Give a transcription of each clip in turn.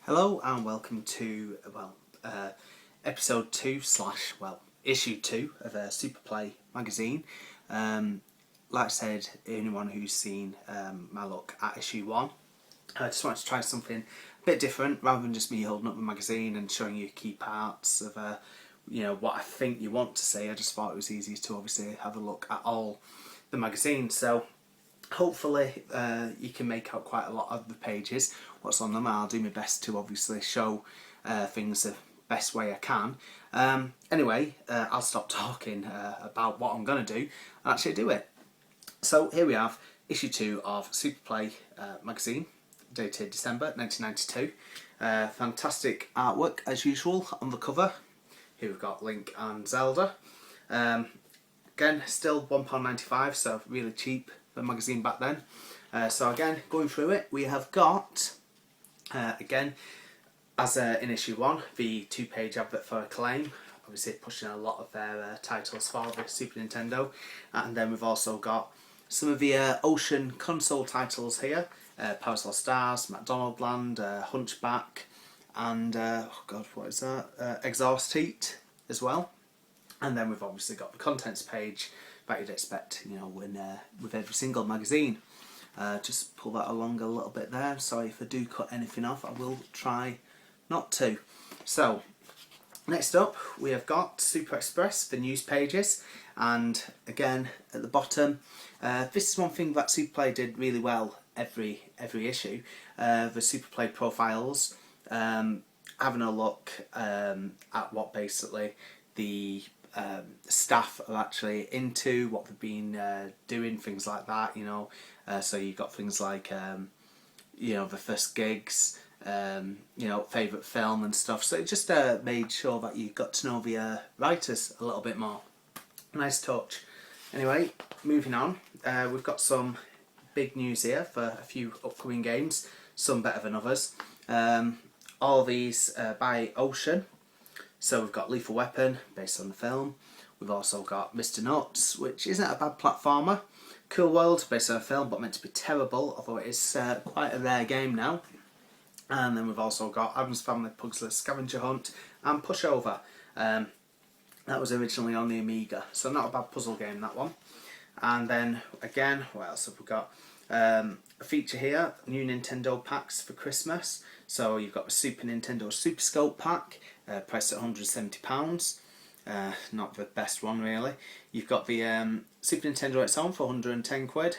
Hello and welcome to episode 2 issue 2 of Super Play magazine. Like I said, anyone who's seen my look at issue 1, I just wanted to try something a bit different rather than just me holding up the magazine and showing you key parts of what I think you want to see. I just thought it was easier to obviously have a look at all the magazine. So hopefully you can make out quite a lot of the pages, what's on them. I'll do my best to obviously show things the best way I can. Anyway, I'll stop talking about what I'm going to do and actually do it. So here we have issue 2 of Super Play magazine, dated December 1992. Fantastic artwork as usual on the cover. Here we've got Link and Zelda. Again, still £1.95, so really cheap for a magazine back then. So again, going through it, we have got, again, as in issue 1, the 2-page advert for Acclaim, obviously pushing a lot of their titles for the Super Nintendo. And then we've also got some of the Ocean console titles here, Parasol Stars, McDonald Land, Hunchback, and oh god, what is that? Exhaust Heat as well. And then we've obviously got the contents page that you'd expect, with every single magazine. Just pull that along a little bit there. Sorry if I do cut anything off, I will try not to. So, next up we have got Super Express, the news pages, and again at the bottom, this is one thing that Super Play did really well every issue, the Super Play profiles, having a look at what basically the staff are actually into, what they've been doing, things like that, so you've got things like the first gigs, favourite film and stuff, so it just made sure that you got to know the writers a little bit more. Nice touch. Anyway, moving on, we've got some big news here for a few upcoming games, some better than others. All these by Ocean. So we've got Lethal Weapon, based on the film. We've also got Mr. Nuts, which isn't a bad platformer. Cool World, based on a film, but meant to be terrible, although it is quite a rare game now. And then we've also got Addams Family Pugsley Scavenger Hunt and Pushover. That was originally on the Amiga, so not a bad puzzle game, that one. And then, again, what else have we got? A feature here, new Nintendo packs for Christmas. So you've got the Super Nintendo Super Scope pack, priced at £170. Not the best one really. You've got the Super Nintendo its own for 110 quid.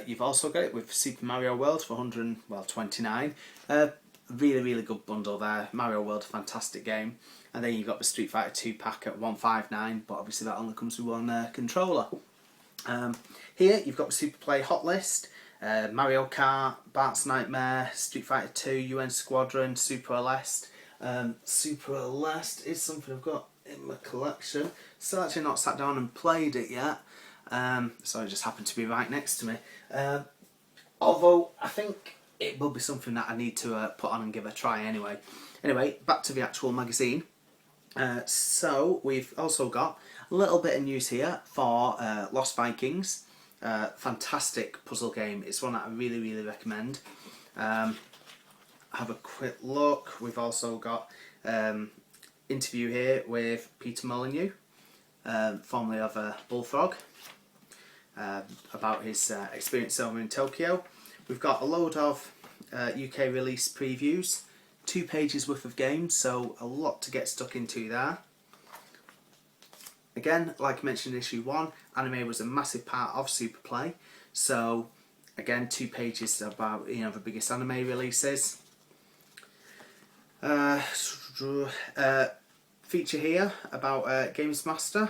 You've also got it with Super Mario World for 29. Really good bundle there. Mario World, fantastic game. And then you've got the Street Fighter 2 pack at 159, but obviously that only comes with one controller. Here you've got the Super Play Hot List, Mario Kart, Bart's Nightmare, Street Fighter 2, UN Squadron, Super Aleste. Super Aleste is something I've got in my collection. Still actually not sat down and played it yet, so it just happened to be right next to me. Although I think it will be something that I need to put on and give a try anyway. Anyway, back to the actual magazine. So we've also got a little bit of news here for Lost Vikings. Fantastic puzzle game. It's one that I really recommend. Have a quick look. We've also got interview here with Peter Molyneux, formerly of Bullfrog, about his experience over in Tokyo. We've got a load of UK release previews, 2 pages worth of games, so a lot to get stuck into there. Again, like I mentioned in issue 1, anime was a massive part of Super Play, so again 2 pages about the biggest anime releases. Feature here about Games Master.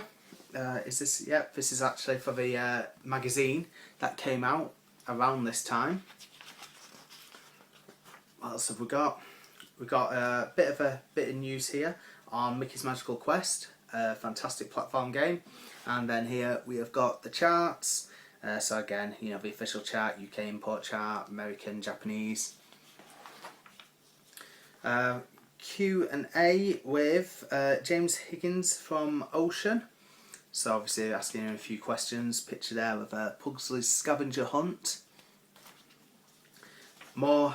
Is this? Yep, this is actually for the magazine that came out around this time. What else have we got? We've got a bit of news here on Mickey's Magical Quest, a fantastic platform game. And then here we have got the charts. So again, the official chart, UK import chart, American, Japanese. Q&A with James Higgins from Ocean. So obviously asking him a few questions. Picture there of Pugsley's Scavenger Hunt. More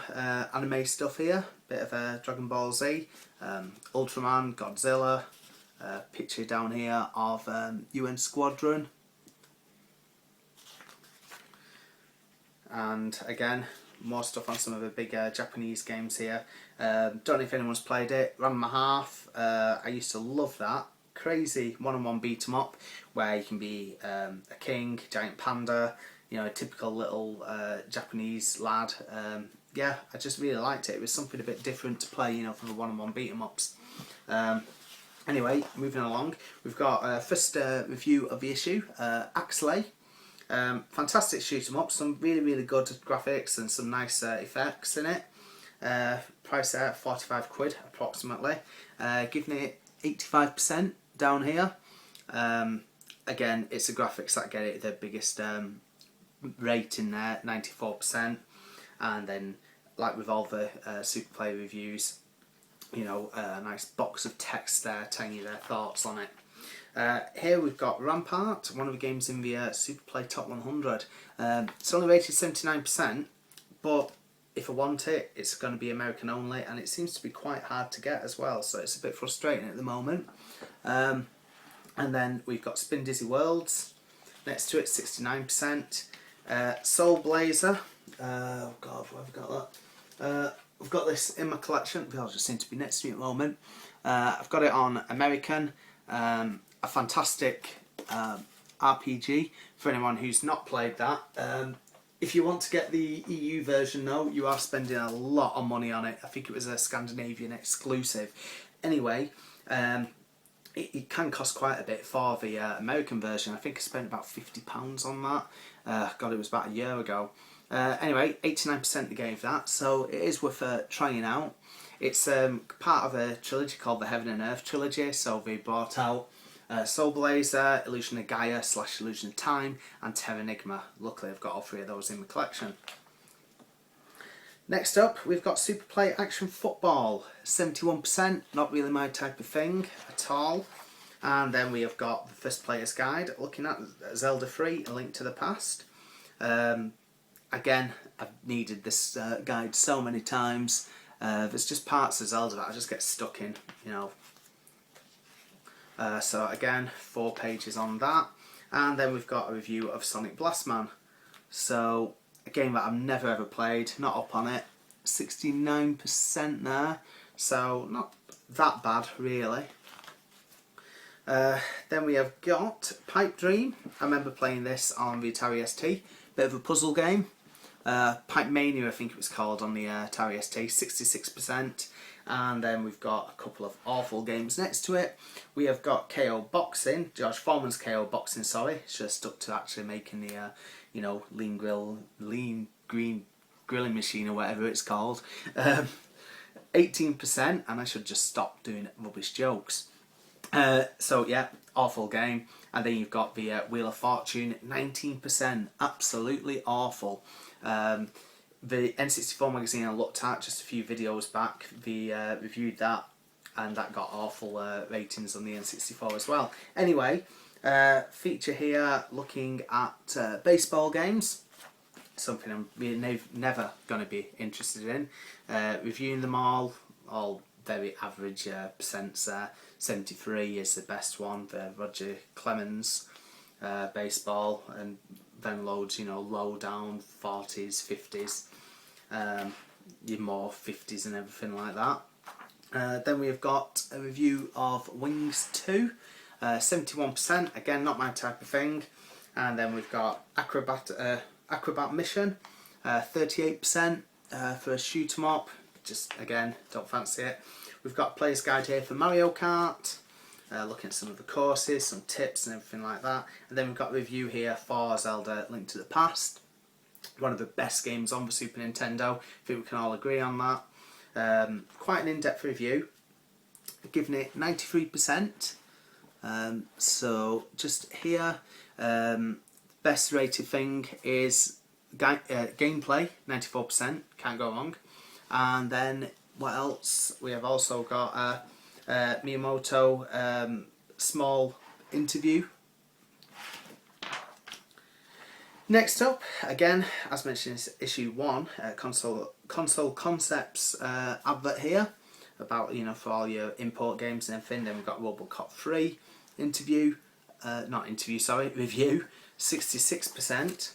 anime stuff here, bit of Dragon Ball Z, Ultraman, Godzilla, picture down here of UN Squadron, and again more stuff on some of the bigger Japanese games here. Don't know if anyone's played it. Ranma Half, I used to love that. Crazy one-on-one beat 'em up where you can be a king, giant panda, you know, a typical little Japanese lad. Yeah, I just really liked it. It was something a bit different to play, you know, from the one-on-one beat 'em ups. Anyway, moving along, we've got first review of the issue, Axley. Fantastic shoot 'em up, some really good graphics and some nice effects in it. Price there, 45 quid approximately. Giving it 85% down here. Again, it's the graphics that get it the biggest rating there, 94%. And then, like with all the Super Play reviews, you know, a nice box of text there telling you their thoughts on it. Here we've got Rampart, one of the games in the Super Play Top 100. It's only rated 79%, but if I want it, it's going to be American only, and it seems to be quite hard to get as well, so it's a bit frustrating at the moment. And then we've got Spin Dizzy Worlds, next to it, 69%. Soul Blazer, oh god, where have I got that? I've got this in my collection, they'll just seem to be next to me at the moment. I've got it on American, a fantastic RPG for anyone who's not played that. If you want to get the EU version though, you are spending a lot of money on it. I think it was a Scandinavian exclusive. Anyway, it can cost quite a bit for the American version. I think I spent about £50 on that. God, it was about a year ago. Anyway, 89% they gave that, so it is worth trying out. It's part of a trilogy called the Heaven and Earth trilogy, so they brought out Soul Blazer, Illusion of Gaia / Illusion of Time, and Terranigma. Luckily I've got all three of those in my collection. Next up we've got Super Play Action Football, 71%, not really my type of thing at all. And then we have got the First Player's Guide, looking at Zelda 3, A Link to the Past. Again, I've needed this guide so many times. There's just parts of Zelda that I just get stuck in, you know. So again, 4 pages on that. And then we've got a review of Sonic Blastman. So, a game that I've never ever played, not up on it. 69% there, so not that bad really. Then we have got Pipe Dream. I remember playing this on the Atari ST. Bit of a puzzle game. Pipe Mania I think it was called on the Atari ST, 66%. And then we've got a couple of awful games next to it. We have got KO Boxing, George Foreman's KO Boxing, sorry. Should have stuck to actually making the, you know, lean green grilling machine or whatever it's called. 18%, and I should just stop doing rubbish jokes. So yeah, awful game. And then you've got the Wheel of Fortune, 19%, absolutely awful. The N64 magazine I looked at just a few videos back, they reviewed that, and that got awful ratings on the N64 as well. Anyway, feature here looking at baseball games, something I'm really never going to be interested in. Reviewing them all very average percents there. 73 is the best one, the Roger Clemens baseball, and then loads, you know, low down 40s, 50s, your more 50s and everything like that. Then we have got a review of Wings 2, 71%, again not my type of thing. And then we've got Acrobat Mission, 38% for a shoot 'em up, just again don't fancy it. We've got a player's guide here for Mario Kart, looking at some of the courses, some tips and everything like that. And then we've got a review here for Zelda Link to the Past, one of the best games on the Super Nintendo. I think we can all agree on that. Quite an in-depth review, giving it 93%. So just here, best rated thing is gameplay, 94%, can't go wrong. And then what else? We have also got Miyamoto small interview. Next up, again, as mentioned, is issue 1, console concepts advert here about, you know, for all your import games and everything. Then we've got Robocop 3 review, 66%.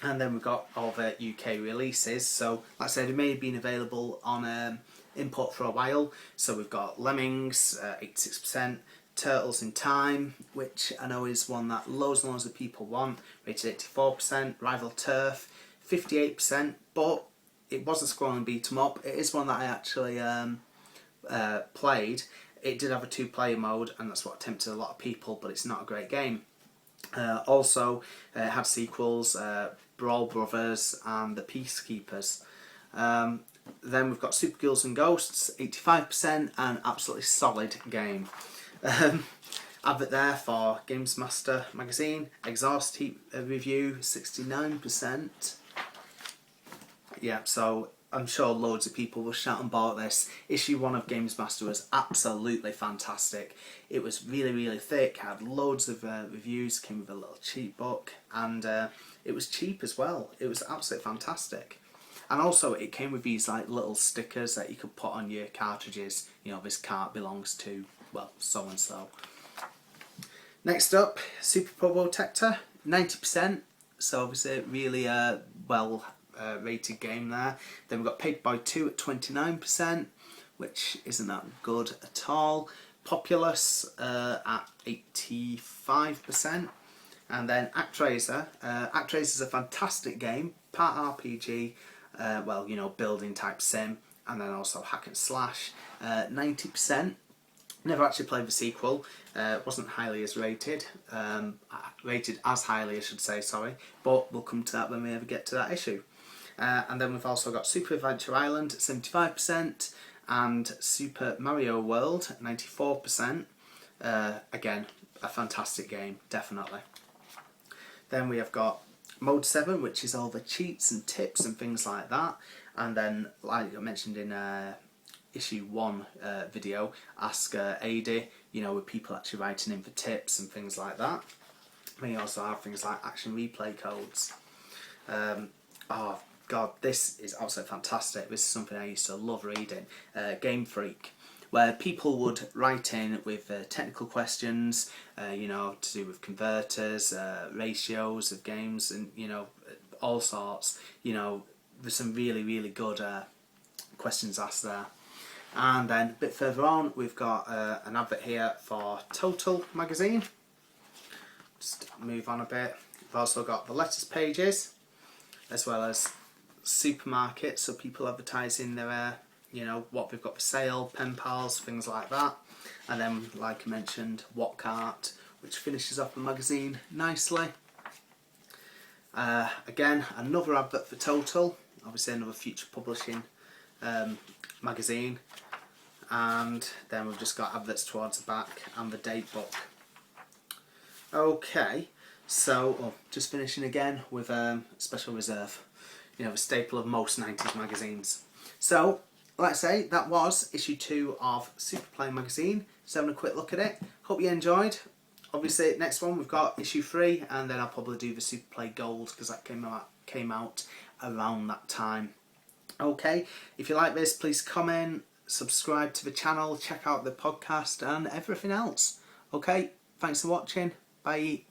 And then we've got all the UK releases. So, like I said, it may have been available on import for a while. So we've got Lemmings, 86%, Turtles in Time, which I know is one that loads and loads of people want, rated 84%, Rival Turf, 58%, but it was a scrolling beat 'em up. It is one that I actually played. It did have a 2-player mode, and that's what tempted a lot of people, but it's not a great game. Also, it had sequels, Brawl Brothers and The Peacekeepers. Then we've got Supergirls and Ghosts, 85%, and absolutely solid game. Advert there for Games Master magazine, Exhaust Heat review, 69%. Yeah, so I'm sure loads of people will shout and bought this. Issue 1 of Games Master was absolutely fantastic. It was really, really thick, had loads of reviews, came with a little cheap book, and it was cheap as well. It was absolutely fantastic. And also it came with these like little stickers that you could put on your cartridges. You know, this cart belongs to, well, so and so. Next up, Super Probotector, 90%. So obviously really well rated game there. Then we've got Paperboy 2 at 29%, which isn't that good at all. Populous at 85%. And then ActRaiser. ActRaiser is a fantastic game, part RPG, well, you know, building type sim, and then also hack and slash, 90%. Never actually played the sequel, wasn't highly as rated, rated as highly I should say, sorry, but we'll come to that when we ever get to that issue. And then we've also got Super Adventure Island, 75%, and Super Mario World, 94%. Again, a fantastic game, definitely. Then we have got Mode 7, which is all the cheats and tips and things like that. And then, like I mentioned in issue 1 video, Ask AD, you know, with people actually writing in for tips and things like that. We also have things like action replay codes. Oh god, this is absolutely fantastic. This is something I used to love reading. Game Freak, where people would write in with technical questions, you know, to do with converters, ratios of games, and, you know, all sorts. You know, there's some really, really good questions asked there. And then a bit further on, we've got an advert here for Total magazine. Just move on a bit. We've also got the letters pages, as well as supermarkets, so people advertising their, you know, what they've got for sale, pen pals, things like that. And then, like I mentioned, What Cart, which finishes off the magazine nicely. Again, another advert for Total, obviously another future publishing magazine. And then we've just got adverts towards the back and the date book. Okay, so just finishing again with Special Reserve, you know, a staple of most 90s magazines. So, like I say, that was issue 2 of Super Play magazine. Just having a quick look at it. Hope you enjoyed. Obviously, next one we've got issue 3, and then I'll probably do the Super Play Gold because that came out around that time. Okay, if you like this, please comment, subscribe to the channel, check out the podcast and everything else. Okay, thanks for watching. Bye.